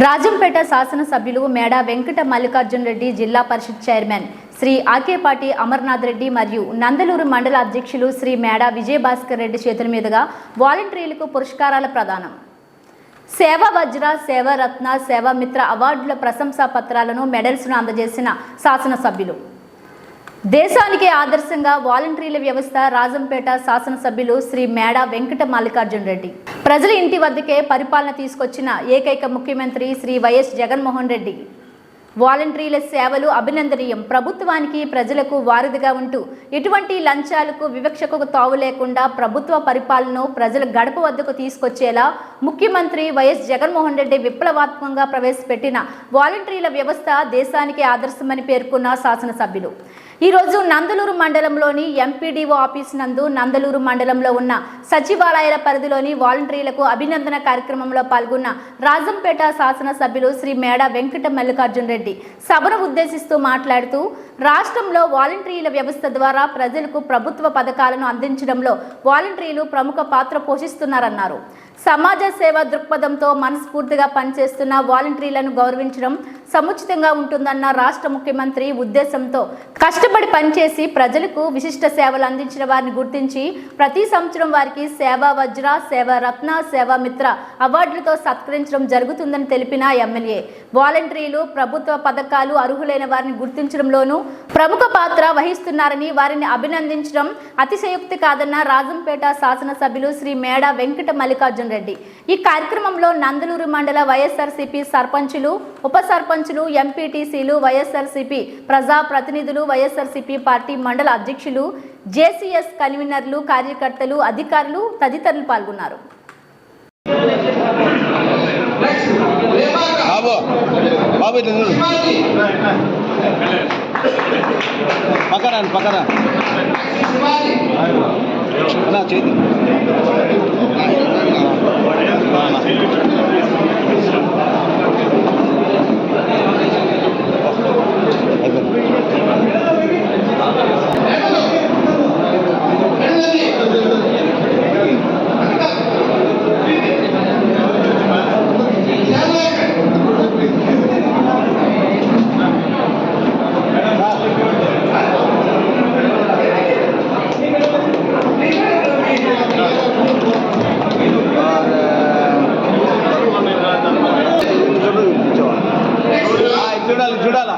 రాజంపేట శాసనసభ్యులు మేడా వెంకట మల్లికార్జున రెడ్డి, జిల్లా పరిషత్ చైర్మన్ శ్రీ ఆకేపాటి అమర్నాథ్ రెడ్డి మరియు నందలూరు మండల అధ్యక్షులు శ్రీ మేడా విజయభాస్కర్ రెడ్డి చేతుల మీదుగా వాలంటీర్లకు పురస్కారాల ప్రదానం, సేవా వజ్ర, సేవా రత్న, సేవా మిత్ర అవార్డుల ప్రశంసా పత్రాలను, మెడల్స్ను అందజేసిన శాసనసభ్యులు. దేశానికి ఆదర్శంగా వాలంటీర్ల వ్యవస్థ రాజంపేట శాసనసభ్యులు శ్రీ మేడా వెంకట మల్లికార్జున రెడ్డి. ప్రజల ఇంటి వద్దకే పరిపాలన తీసుకొచ్చిన ఏకైక ముఖ్యమంత్రి శ్రీ వైఎస్ జగన్మోహన్ రెడ్డి. వాలంటీర్ల సేవలు అభినందనీయం. ప్రభుత్వానికి ప్రజలకు వారధిగా ఉంటూ ఎటువంటి లంచాలకు, వివక్షకు తావు లేకుండా ప్రభుత్వ పరిపాలనను ప్రజల గడప వద్దకు తీసుకొచ్చేలా ముఖ్యమంత్రి వైఎస్ జగన్మోహన్ రెడ్డి విప్లవాత్మకంగా ప్రవేశపెట్టిన వాలంటీర్ల వ్యవస్థ దేశానికి ఆదర్శమని పేర్కొన్న శాసనసభ్యులు ఈరోజు నందలూరు మండలంలోని ఎంపీడీఓ ఆఫీస్ నందు, నందలూరు మండలంలో ఉన్న సచివాలయాల పరిధిలోని వాలంటీర్లకు అభినందన కార్యక్రమంలో పాల్గొన్న రాజంపేట శాసనసభ్యులు శ్రీ మేడా వెంకట మల్లికార్జున రెడ్డి సభను ఉద్దేశిస్తూ మాట్లాడుతూ, రాష్ట్రంలో వాలంటీర్ల వ్యవస్థ ద్వారా ప్రజలకు ప్రభుత్వ పథకాలను అందించడంలో వాలంటీర్లు ప్రముఖ పాత్ర పోషిస్తున్నారన్నారు. సమాజ సేవ దృక్పథంతో మనస్ఫూర్తిగా పనిచేస్తున్న వాలంటీర్లను గౌరవించడం సముచితంగా ఉంటుందన్న రాష్ట్ర ముఖ్యమంత్రి ఉద్దేశంతో కష్టపడి పనిచేసి ప్రజలకు విశిష్ట సేవలు అందించిన వారిని గుర్తించి ప్రతి సంవత్సరం వారికి సేవా వజ్ర, సేవా రత్న, సేవా మిత్ర అవార్డులతో సత్కరించడం జరుగుతుందని తెలిపిన ఎమ్మెల్యే, వాలంటీర్లు ప్రభుత్వ పథకాలు అర్హులైన వారిని గుర్తించడంలోనూ ప్రముఖ పాత్ర వహిస్తున్నారని, వారిని అభినందించడం అతిశయోక్తి కాదన్న రాజంపేట శాసనసభ్యులు శ్రీ మేడా వెంకట మల్లికార్జున రెడ్డి. ఈ కార్యక్రమంలో నందలూరు మండల వైఎస్ఆర్సీపీ సర్పంచులు, ఉప సర్పంచులు, ఎంపీటీసీలు, వైఎస్ఆర్సీపీ ప్రజా ప్రతినిధులు, వైఎస్ఆర్సీపీ పార్టీ మండల అధ్యక్షులు, జేసీఎస్ కన్వీనర్లు, కార్యకర్తలు, అధికారులు తదితరులు పాల్గొన్నారు. చూడాలా